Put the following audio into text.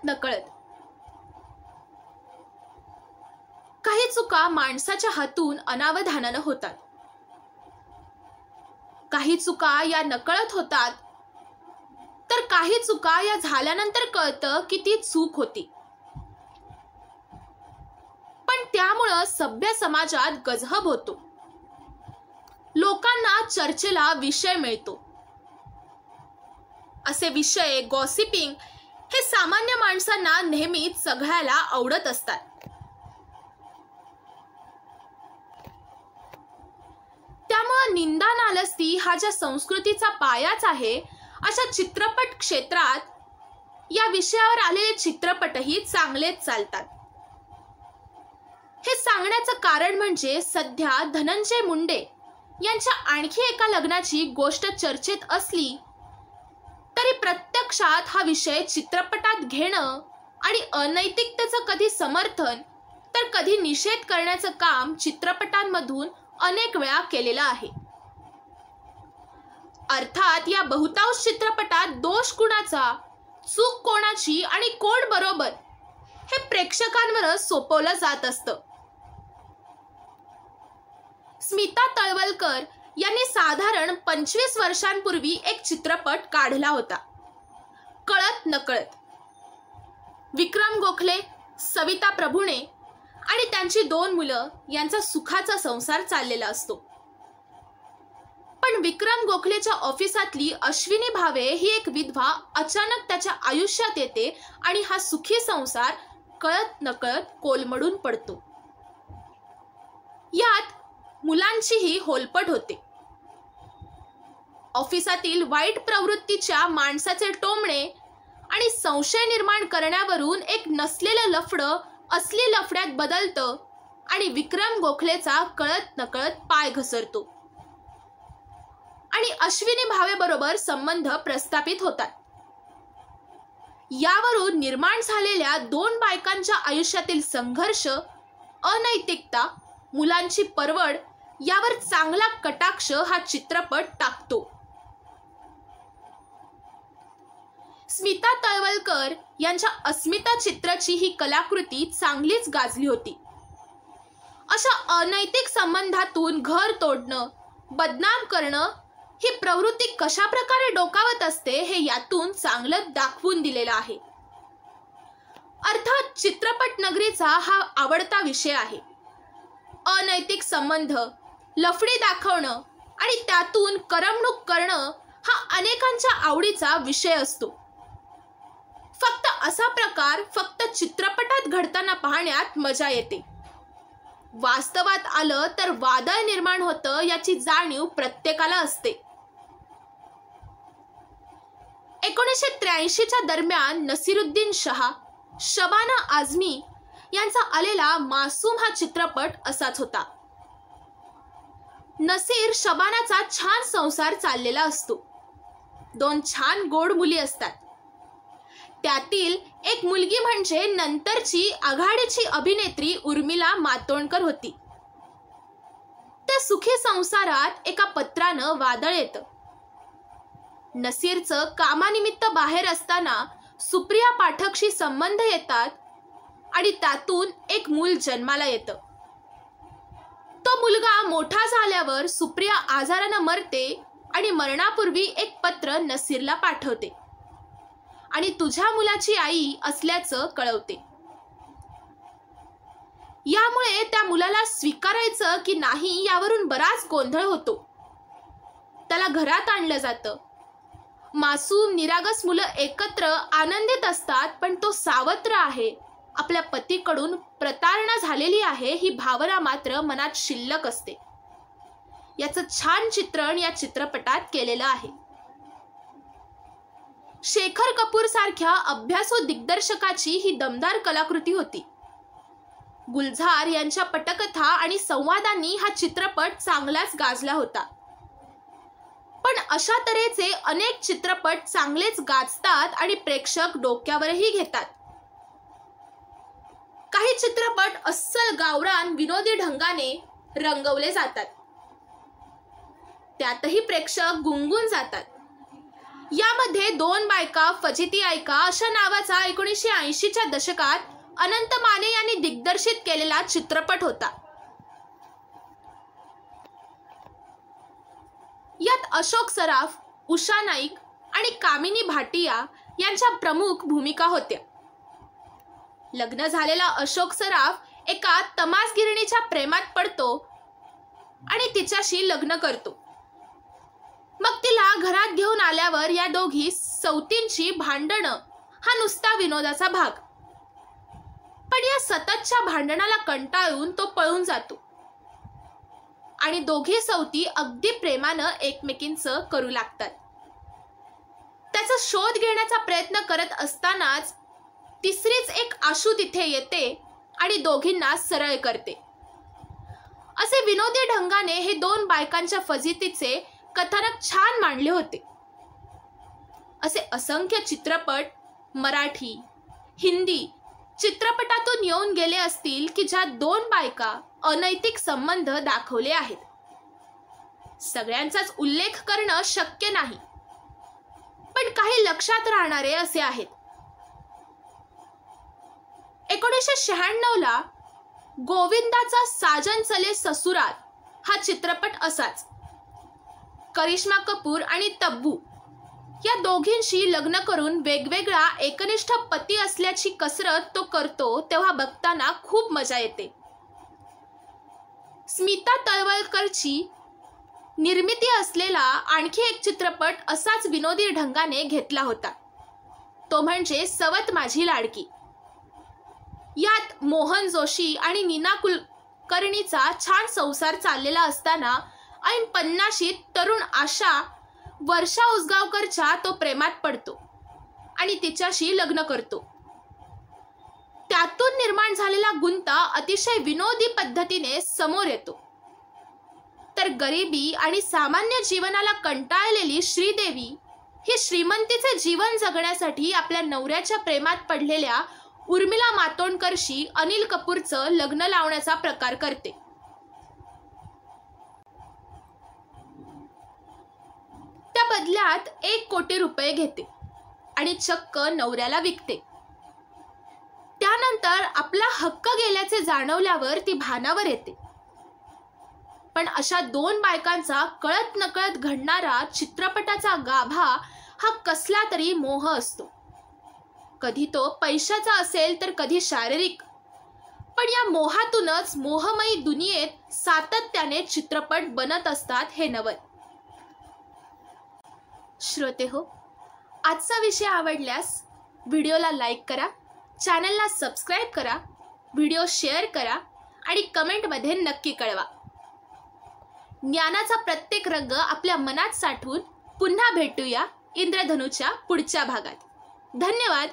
कळत नकळत. काही चुका माणसाच्या हातून अनावधानानं होतात. काही चुका या नकळत होतात, तर काही चुका या झाल्यानंतर कळतं की ती चूक होती. पण त्यामुळं सभ्य समाजात गजहब होतो. लोकांना चर्चेला विषय मिळतो. असे विषय, गॉसिपिंग हे सामान्य माणसांना नेहमीच सगळ्याला आवडत असतात. त्यामुळे निंदा नालस्ती हा ज्या संस्कृतीचा पायाच आहे, अशा चित्रपट क्षेत्रात या विषयावर आलेले चित्रपटही चांगलेच चालतात. हे सांगण्याचं कारण म्हणजे सध्या धनंजय मुंडे यांच्या आणखी एका लग्नाची गोष्ट चर्चेत असली तरी प्रत्यक्षात हा विषय चित्रपटात घेणं आणि अनैतिकतेचं कधी समर्थन तर कधी निषेध करण्याचं काम चित्रपटांमधून अनेक वेळा केलेलं आहे. अर्थात या बहुतांश चित्रपटात दोष कुणाचा, चूक कोणाची आणि कोण बरोबर हे प्रेक्षकांवरच सोपवलं जात असतं. स्मिता तळवलकर यांनी साधारण 25 वर्षांपूर्वी एक चित्रपट काढला होता, कळत नकळत. विक्रम गोखले, सविता प्रभुणे आणि त्यांची 2 मुलं यांचा सुखाचा संसार चाललेला असतो. पण विक्रम गोखलेच्या ऑफिसातली अश्विनी भावे ही एक विधवा अचानक त्याच्या आयुष्यात येते आणि हा सुखी संसार कळत नकळत कोलमडून पडतो. यात मुलांचीही होलपट होते. ऑफिसातील वाईट प्रवृत्तीच्या माणसाचे टोमणे आणि संशय निर्माण करण्यावरून एक नसलेलं लफडं असली लफड्यात बदलतं आणि विक्रम गोखलेचा कळत नकळत पाय घसरतो आणि अश्विनी भावेबरोबर संबंध प्रस्थापित होतात. यावरून निर्माण झालेल्या 2 बायकांच्या आयुष्यातील संघर्ष, अनैतिकता, मुलांची परवड यावर चांगला कटाक्ष हा चित्रपट टाकतो. स्मिता तळवलकर यांच्या अस्मिता चित्रची ही कलाकृती चांगलीच गाजली होती. अशा अनैतिक संबंधातून घर तोडणं, बदनाम करणं ही प्रवृत्ती कशा प्रकारे डोकावत असते हे यातून चांगलं दाखवून दिलेलं आहे. अर्थात चित्रपट नगरीचा हा आवडता विषय आहे. अनैतिक संबंध, लफडी दाखवणं आणि त्यातून करमणूक करणं हा अनेकांच्या आवडीचा विषय असतो. फक्त असा प्रकार फक्त चित्रपटात घडताना पाहण्यात मजा येते. वास्तवात आलं तर वादळ निर्माण होतं याची जाणीव प्रत्येकाला असते. 1983च्या दरम्यान नसीरुद्दीन शाह, शबाना आझमी यांचा आलेला मासूम हा चित्रपट असाच होता. नसीर शबानाचा छान संसार चाललेला असतो. 2 छान गोड मुली असतात. त्यातील एक मुलगी म्हणजे नंतरची आघाडीची अभिनेत्री उर्मिला मातोंडकर होती. त्या सुखी संसारात एका पत्रानं वादळ येतं. नसीरचं कामानिमित्त बाहेर असताना सुप्रिया पाठकशी संबंध येतात आणि त्यातून एक मूल जन्माला येतं. तो मुलगा मोठा झाल्यावर सुप्रिया आजारानं मरते आणि मरणापूर्वी एक पत्र नसीरला पाठवते आणि तुझ्या मुलाची आई असल्याचं कळवते. यामुळे त्या मुलाला स्वीकारायचं की नाही यावरून बराच गोंधळ होतो. त्याला घरात आणलं जातं. मासूम निरागस मुलं एकत्र आनंदित असतात, पण तो सावत्र आहे, आपल्या पतीकडून प्रतारणा झालेली आहे ही भावना मात्र मनात शिल्लक असते. याचं छान चित्रण या चित्रपटात केलेलं आहे. शेखर कपूर सारख्या अभ्यासू दिग्दर्शकाची ही दमदार कलाकृती होती. गुलझार यांच्या पटकथा आणि संवादांनी हा चित्रपट चांगलाच गाजला होता. पण अशा तऱ्हेचे अनेक चित्रपट चांगलेच गाजतात आणि प्रेक्षक डोक्यावरही घेतात. काही चित्रपट अस्सल गावरान विनोदी ढंगाने रंगवले जातात. त्यातही प्रेक्षक गुंगून जातात. यामध्ये दोन बायका फजिती ऐका अशा नावाचा 1980च्या दशकात अनंत माने यांनी दिग्दर्शित केलेला चित्रपट होता. यात अशोक सराफ, उषा नाईक आणि कामिनी भाटिया यांच्या प्रमुख भूमिका होत्या. लग्न झालेला अशोक सराफ एका तमासगिरणीच्या प्रेमात पडतो आणि तिच्याशी लग्न करतो. मग तिला घरात घेऊन आल्यावर या दोघी सौतींची भांडणं हा नुसता विनोदाचा भाग. पण या सततच्या भांडणाला कंटाळून तो पळून जातो आणि दोघी सौती अगदी प्रेमानं एकमेकींचं करू लागतात. त्याचा शोध घेण्याचा प्रयत्न करत असतानाच तिसरीच एक आशू तिथे येते आणि दोघींना सरळ करते. असे विनोदी ढंगाने हे दोन बायकांच्या फजितीचे कथानक छान मांडले होते. असे असंख्य चित्रपट मराठी, हिंदी चित्रपटातून येऊन गेले असतील की ज्यात दोन बायका अनैतिक संबंध दाखवले आहेत. सगळ्यांचाच उल्लेख करणं शक्य नाही, पण काही लक्षात राहणारे असे आहेत. 1996ला गोविंदाचा साजन चले ससुराल हा चित्रपट असाच. करिश्मा कपूर आणि तब्बू या दोघींशी लग्न करून वेगवेगळा एकनिष्ठ पती असल्याची कसरत तो करतो तेव्हा बघताना खूप मजा येते. स्मिता तळवलकरची निर्मिती असलेला आणखी एक चित्रपट असाच विनोदी ढंगाने घेतला होता. तो म्हणजे सवत माझी लाडकी. यात मोहन जोशी आणि नीना कुलकर्णीचा छान संसार चाललेला असताना ऐन 50शीत तरुण आशा वर्षा उसगावकरच्या तो प्रेमात पडतो आणि तिच्याशी लग्न करतो. त्यातून निर्माण झालेला गुंता अतिशय विनोदी पद्धतीने समोर येतो. तर गरिबी आणि सामान्य जीवनाला कंटाळलेली श्रीदेवी ही श्रीमंतीचे जीवन जगण्यासाठी आपल्या नवऱ्याच्या प्रेमात पडलेल्या उर्मिला मातोंडकरशी अनिल कपूरचं लग्न लावण्याचा प्रकार करते. त्या बदल्यात 1 कोटी रुपये घेते आणि चक्क नवऱ्याला विकते. त्यानंतर आपला हक्क गेल्याचे जाणवल्यावर ती भानावर येते. पण अशा दोन बायकांचा कळत नकळत घडणारा चित्रपटाचा गाभा हा कसला तरी मोह असतो. कधी तो पैशाचा असेल तर कधी शारीरिक. पण या मोहातूनच मोहमयी दुनियेत सातत्याने चित्रपट बनत असतात हे नवल. श्रोते हो, आजचा विषय आवडल्यास व्हिडिओला लाईक करा, चॅनलला सबस्क्राईब करा, व्हिडिओ शेअर करा आणि कमेंटमध्ये नक्की कळवा. ज्ञानाचा प्रत्येक रंग आपल्या मनात साठवून पुन्हा भेटूया इंद्रधनुच्या पुढच्या भागात. धन्यवाद.